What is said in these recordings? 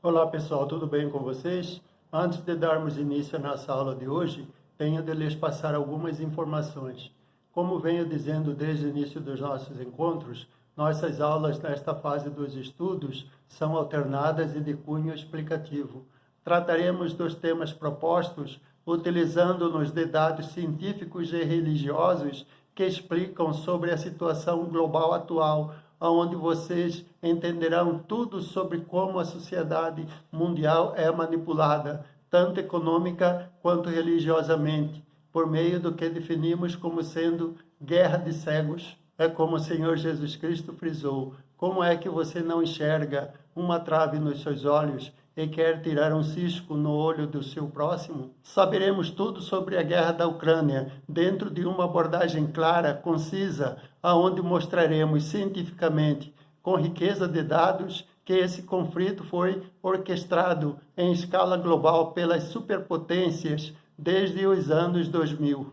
Olá pessoal, tudo bem com vocês? Antes de darmos início à nossa aula de hoje, tenho de lhes passar algumas informações. Como venho dizendo desde o início dos nossos encontros, nossas aulas nesta fase dos estudos são alternadas e de cunho explicativo. Trataremos dos temas propostos utilizando-nos de dados científicos e religiosos que explicam sobre a situação global atual, onde vocês entenderão tudo sobre como a sociedade mundial é manipulada, tanto econômica quanto religiosamente, por meio do que definimos como sendo guerra de cegos. É como o Senhor Jesus Cristo frisou: como é que você não enxerga uma trave nos seus olhos e quer tirar um cisco no olho do seu próximo? Saberemos tudo sobre a guerra da Ucrânia, dentro de uma abordagem clara, concisa, aonde mostraremos cientificamente, com riqueza de dados, que esse conflito foi orquestrado em escala global pelas superpotências desde os anos 2000.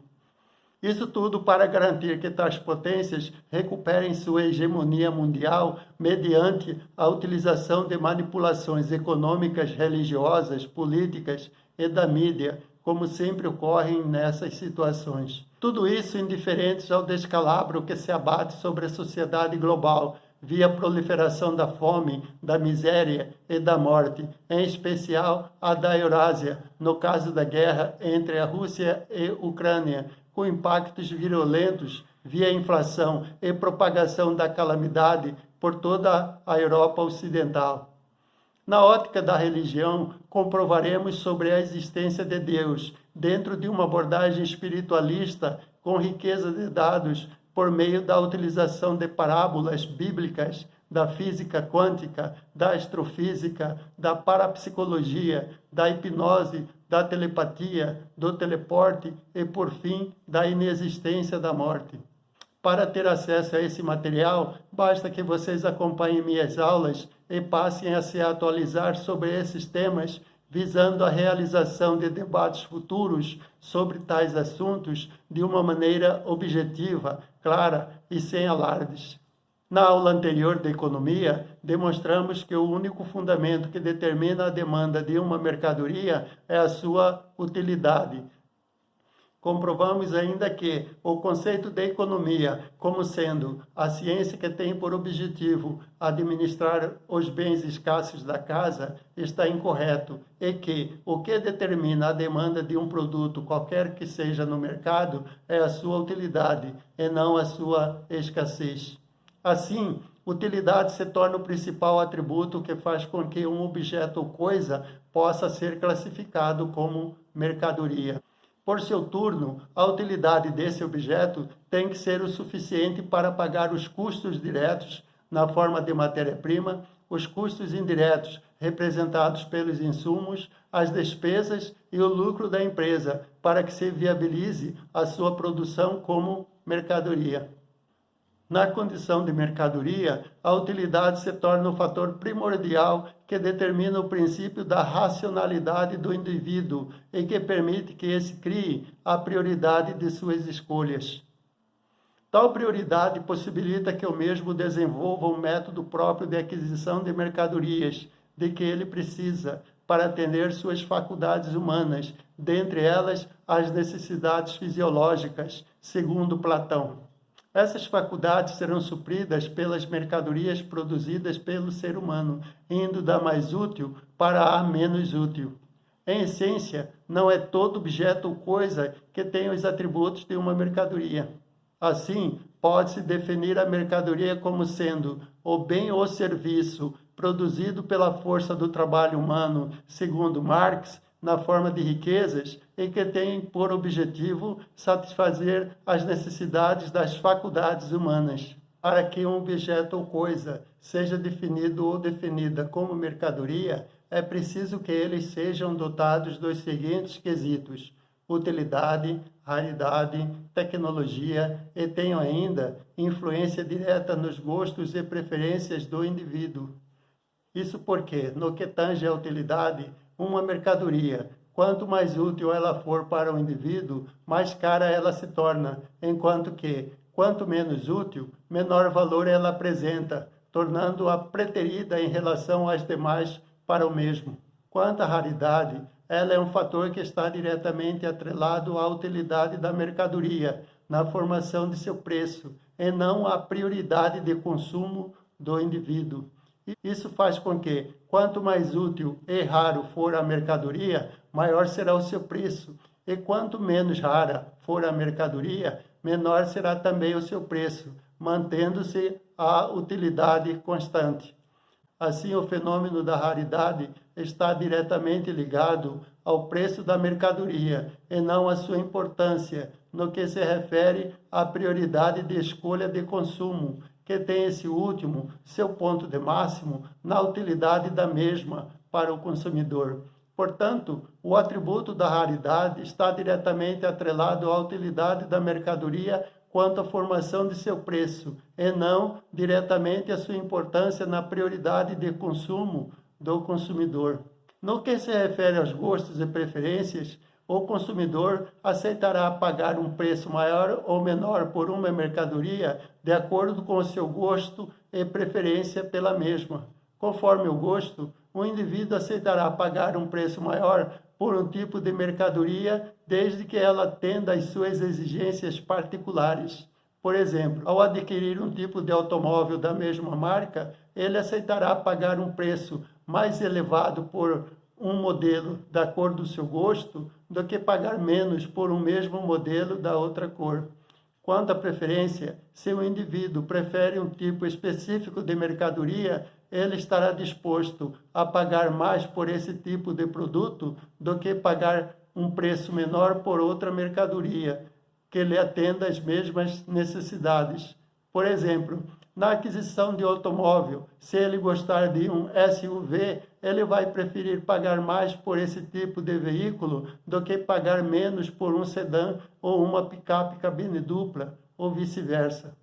Isso tudo para garantir que tais potências recuperem sua hegemonia mundial mediante a utilização de manipulações econômicas, religiosas, políticas e da mídia, como sempre ocorre nessas situações. Tudo isso indiferentes ao descalabro que se abate sobre a sociedade global, via proliferação da fome, da miséria e da morte, em especial a da Eurásia, no caso da guerra entre a Rússia e a Ucrânia, com impactos violentos via inflação e propagação da calamidade por toda a Europa Ocidental. Na ótica da religião, comprovaremos sobre a existência de Deus, dentro de uma abordagem espiritualista com riqueza de dados, por meio da utilização de parábolas bíblicas, da física quântica, da astrofísica, da parapsicologia, da hipnose, da telepatia, do teleporte e, por fim, da inexistência da morte. Para ter acesso a esse material, basta que vocês acompanhem minhas aulas e passem a se atualizar sobre esses temas, visando a realização de debates futuros sobre tais assuntos de uma maneira objetiva, clara e sem alardes. Na aula anterior de economia, demonstramos que o único fundamento que determina a demanda de uma mercadoria é a sua utilidade. Comprovamos ainda que o conceito de economia, como sendo a ciência que tem por objetivo administrar os bens escassos da casa, está incorreto e que o que determina a demanda de um produto, qualquer que seja no mercado, é a sua utilidade e não a sua escassez. Assim, utilidade se torna o principal atributo que faz com que um objeto ou coisa possa ser classificado como mercadoria. Por seu turno, a utilidade desse objeto tem que ser o suficiente para pagar os custos diretos, na forma de matéria-prima, os custos indiretos, representados pelos insumos, as despesas e o lucro da empresa, para que se viabilize a sua produção como mercadoria. Na condição de mercadoria, a utilidade se torna o fator primordial que determina o princípio da racionalidade do indivíduo e que permite que esse crie a prioridade de suas escolhas. Tal prioridade possibilita que o mesmo desenvolva um método próprio de aquisição de mercadorias, de que ele precisa para atender suas faculdades humanas, dentre elas as necessidades fisiológicas, segundo Platão. Essas faculdades serão supridas pelas mercadorias produzidas pelo ser humano, indo da mais útil para a menos útil. Em essência, não é todo objeto ou coisa que tem os atributos de uma mercadoria. Assim, pode-se definir a mercadoria como sendo o bem ou serviço produzido pela força do trabalho humano, segundo Marx, na forma de riquezas e que tem por objetivo satisfazer as necessidades das faculdades humanas. Para que um objeto ou coisa seja definido ou definida como mercadoria, é preciso que eles sejam dotados dos seguintes quesitos: utilidade, raridade, tecnologia e tenham ainda influência direta nos gostos e preferências do indivíduo. Isso porque, no que tange à utilidade, uma mercadoria, quanto mais útil ela for para o indivíduo, mais cara ela se torna, enquanto que, quanto menos útil, menor valor ela apresenta, tornando-a preterida em relação às demais para o mesmo. Quanto à raridade, ela é um fator que está diretamente atrelado à utilidade da mercadoria na formação de seu preço, e não à prioridade de consumo do indivíduo. Isso faz com que, quanto mais útil e raro for a mercadoria, maior será o seu preço, e quanto menos rara for a mercadoria, menor será também o seu preço, mantendo-se a utilidade constante. Assim, o fenômeno da raridade está diretamente ligado ao preço da mercadoria e não à sua importância, no que se refere à prioridade de escolha de consumo, que tem esse último seu ponto de máximo na utilidade da mesma para o consumidor. Portanto, o atributo da raridade está diretamente atrelado à utilidade da mercadoria quanto à formação de seu preço, e não diretamente à sua importância na prioridade de consumo do consumidor. No que se refere aos gostos e preferências, o consumidor aceitará pagar um preço maior ou menor por uma mercadoria de acordo com o seu gosto e preferência pela mesma. Conforme o gosto, o indivíduo aceitará pagar um preço maior por um tipo de mercadoria, desde que ela atenda às suas exigências particulares. Por exemplo, ao adquirir um tipo de automóvel da mesma marca, ele aceitará pagar um preço mais elevado por um modelo da cor do seu gosto do que pagar menos por um mesmo modelo da outra cor. Quanto à preferência, se o indivíduo prefere um tipo específico de mercadoria, ele estará disposto a pagar mais por esse tipo de produto do que pagar um preço menor por outra mercadoria que lhe atenda às mesmas necessidades. Por exemplo, na aquisição de automóvel, se ele gostar de um SUV, ele vai preferir pagar mais por esse tipo de veículo do que pagar menos por um sedã ou uma picape cabine dupla, ou vice-versa.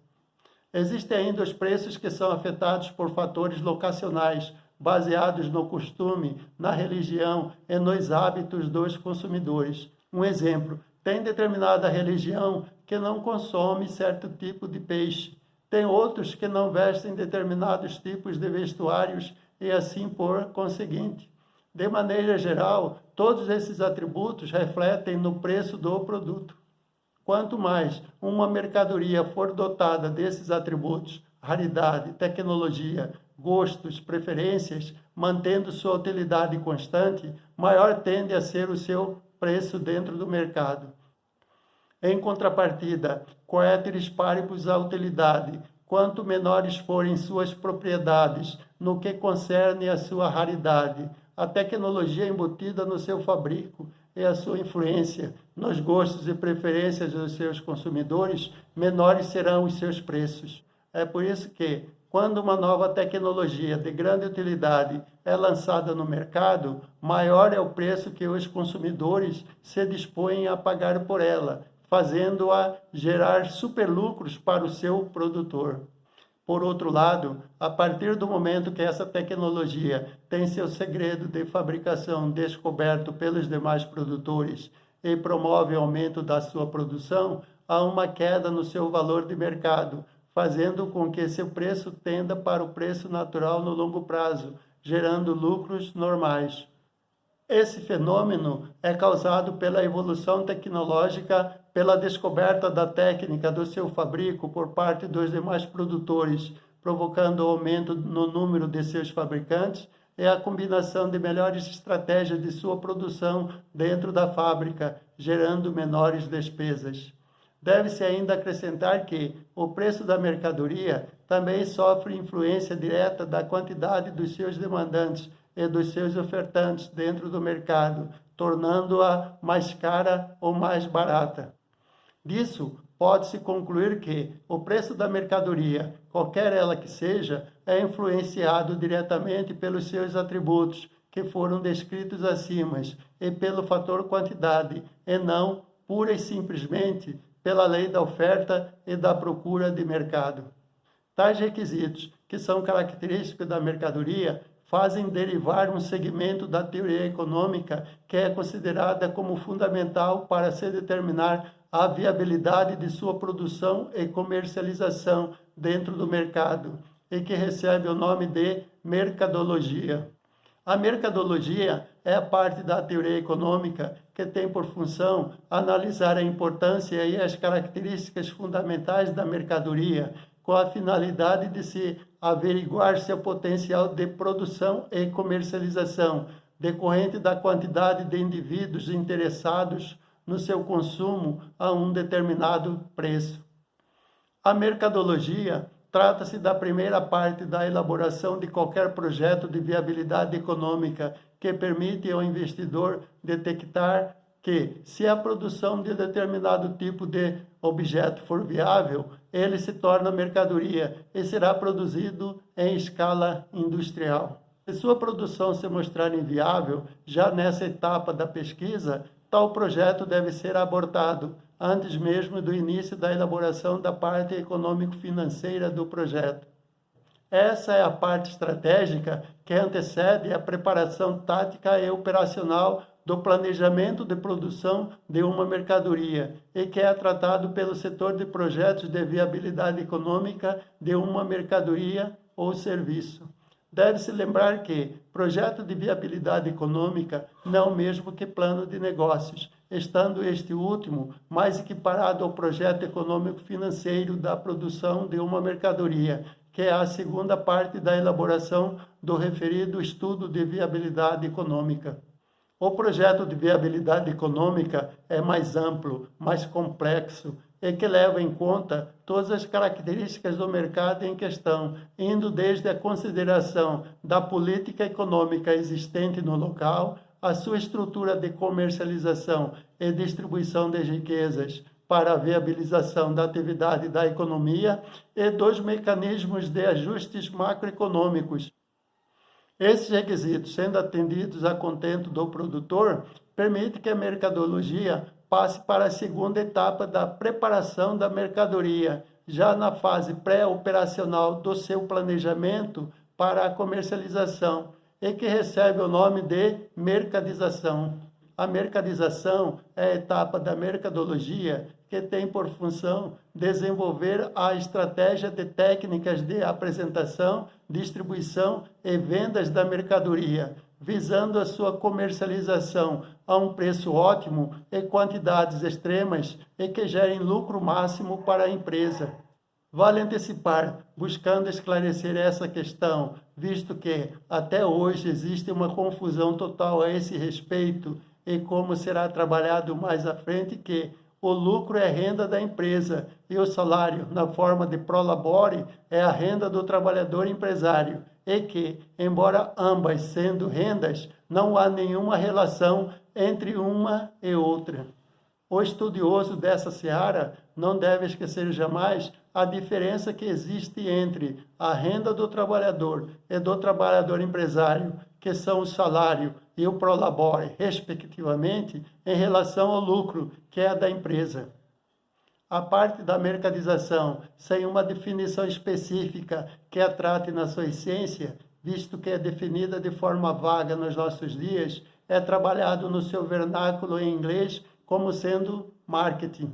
Existem ainda os preços que são afetados por fatores locacionais, baseados no costume, na religião e nos hábitos dos consumidores. Um exemplo, tem determinada religião que não consome certo tipo de peixe. Tem outros que não vestem determinados tipos de vestuários e assim por conseguinte. De maneira geral, todos esses atributos refletem no preço do produto. Quanto mais uma mercadoria for dotada desses atributos, raridade, tecnologia, gostos, preferências, mantendo sua utilidade constante, maior tende a ser o seu preço dentro do mercado. Em contrapartida, coeteris paribus a utilidade, quanto menores forem suas propriedades no que concerne a sua raridade, a tecnologia embutida no seu fabrico e a sua influência nos gostos e preferências dos seus consumidores, menores serão os seus preços. É por isso que, quando uma nova tecnologia de grande utilidade é lançada no mercado, maior é o preço que os consumidores se dispõem a pagar por ela, fazendo-a gerar superlucros para o seu produtor. Por outro lado, a partir do momento que essa tecnologia tem seu segredo de fabricação descoberto pelos demais produtores e promove o aumento da sua produção, há uma queda no seu valor de mercado, fazendo com que seu preço tenda para o preço natural no longo prazo, gerando lucros normais. Esse fenômeno é causado pela evolução tecnológica, pela descoberta da técnica do seu fabrico por parte dos demais produtores, provocando o aumento no número de seus fabricantes e a combinação de melhores estratégias de sua produção dentro da fábrica, gerando menores despesas. Deve-se ainda acrescentar que o preço da mercadoria também sofre influência direta da quantidade dos seus demandantes e dos seus ofertantes dentro do mercado, tornando-a mais cara ou mais barata. Disso, pode-se concluir que o preço da mercadoria, qualquer ela que seja, é influenciado diretamente pelos seus atributos, que foram descritos acima, e pelo fator quantidade, e não, pura e simplesmente, pela lei da oferta e da procura de mercado. Tais requisitos, que são característicos da mercadoria, fazem derivar um segmento da teoria econômica que é considerada como fundamental para se determinar a viabilidade de sua produção e comercialização dentro do mercado, e que recebe o nome de mercadologia. A mercadologia é a parte da teoria econômica que tem por função analisar a importância e as características fundamentais da mercadoria, com a finalidade de se averiguar seu potencial de produção e comercialização, decorrente da quantidade de indivíduos interessados no seu consumo a um determinado preço. A mercadologia trata-se da primeira parte da elaboração de qualquer projeto de viabilidade econômica que permite ao investidor detectar que, se a produção de determinado tipo de objeto for viável, ele se torna mercadoria e será produzido em escala industrial. Se sua produção se mostrar inviável, já nessa etapa da pesquisa, tal projeto deve ser abortado, antes mesmo do início da elaboração da parte econômico-financeira do projeto. Essa é a parte estratégica que antecede a preparação tática e operacional do planejamento de produção de uma mercadoria e que é tratado pelo setor de projetos de viabilidade econômica de uma mercadoria ou serviço. Deve-se lembrar que projeto de viabilidade econômica não é o mesmo que plano de negócios, estando este último mais equiparado ao projeto econômico-financeiro da produção de uma mercadoria, que é a segunda parte da elaboração do referido estudo de viabilidade econômica. O projeto de viabilidade econômica é mais amplo, mais complexo e que leva em conta todas as características do mercado em questão, indo desde a consideração da política econômica existente no local, a sua estrutura de comercialização e distribuição de riquezas para a viabilização da atividade da economia e dos mecanismos de ajustes macroeconômicos. Esses requisitos, sendo atendidos a contento do produtor, permite que a mercadologia passe para a segunda etapa da preparação da mercadoria, já na fase pré-operacional do seu planejamento para a comercialização, e que recebe o nome de mercadização. A mercadização é a etapa da mercadologia que tem por função desenvolver a estratégia de técnicas de apresentação, distribuição e vendas da mercadoria, visando a sua comercialização a um preço ótimo e quantidades extremas e que gerem lucro máximo para a empresa. Vale antecipar, buscando esclarecer essa questão, visto que, até hoje, existe uma confusão total a esse respeito e como será trabalhado mais à frente que o lucro é renda da empresa e o salário, na forma de prolabore, é a renda do trabalhador empresário e que, embora ambas sendo rendas, não há nenhuma relação entre uma e outra. O estudioso dessa seara não deve esquecer jamais a diferença que existe entre a renda do trabalhador e do trabalhador empresário, que são o salário e o prolabore, respectivamente, em relação ao lucro, que é a da empresa. A parte da mercadização, sem uma definição específica que a trate na sua essência, visto que é definida de forma vaga nos nossos dias, é trabalhado no seu vernáculo em inglês como sendo marketing.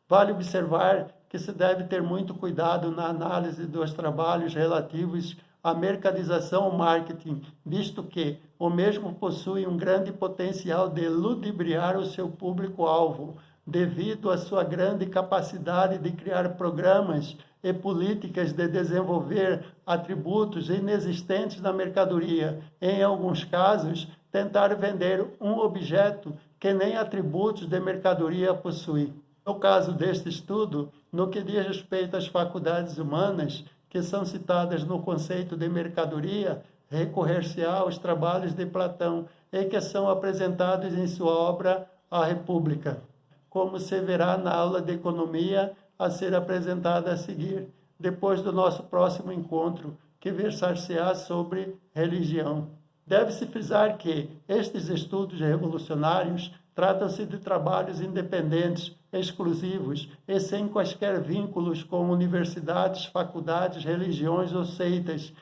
Vale observar que se deve ter muito cuidado na análise dos trabalhos relativos à mercadização ou marketing, visto que o mesmo possui um grande potencial de ludibriar o seu público-alvo, devido à sua grande capacidade de criar programas e políticas de desenvolver atributos inexistentes na mercadoria. Em alguns casos, tentar vender um objeto que nem atributos de mercadoria possui. No caso deste estudo, no que diz respeito às faculdades humanas, que são citadas no conceito de mercadoria, recorrer-se-á aos trabalhos de Platão e que são apresentados em sua obra A República, como se verá na aula de economia a ser apresentada a seguir, depois do nosso próximo encontro, que versar-se-á sobre religião. Deve-se frisar que estes estudos revolucionários tratam-se de trabalhos independentes, exclusivos e sem quaisquer vínculos com universidades, faculdades, religiões ou seitas.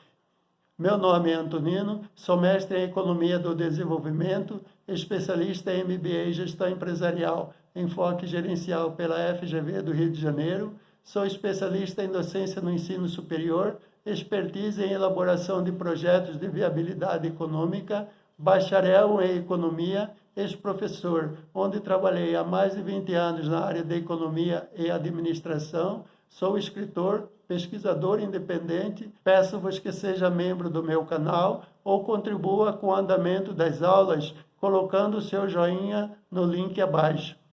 Meu nome é Antonino, sou mestre em Economia do Desenvolvimento, especialista em MBA e Gestão Empresarial, enfoque gerencial pela FGV do Rio de Janeiro, sou especialista em docência no ensino superior expertise em elaboração de projetos de viabilidade econômica, bacharel em economia, ex-professor, onde trabalhei há mais de 20 anos na área de economia e administração. Sou escritor, pesquisador independente. Peço-vos que seja membro do meu canal ou contribua com o andamento das aulas colocando o seu joinha no link abaixo.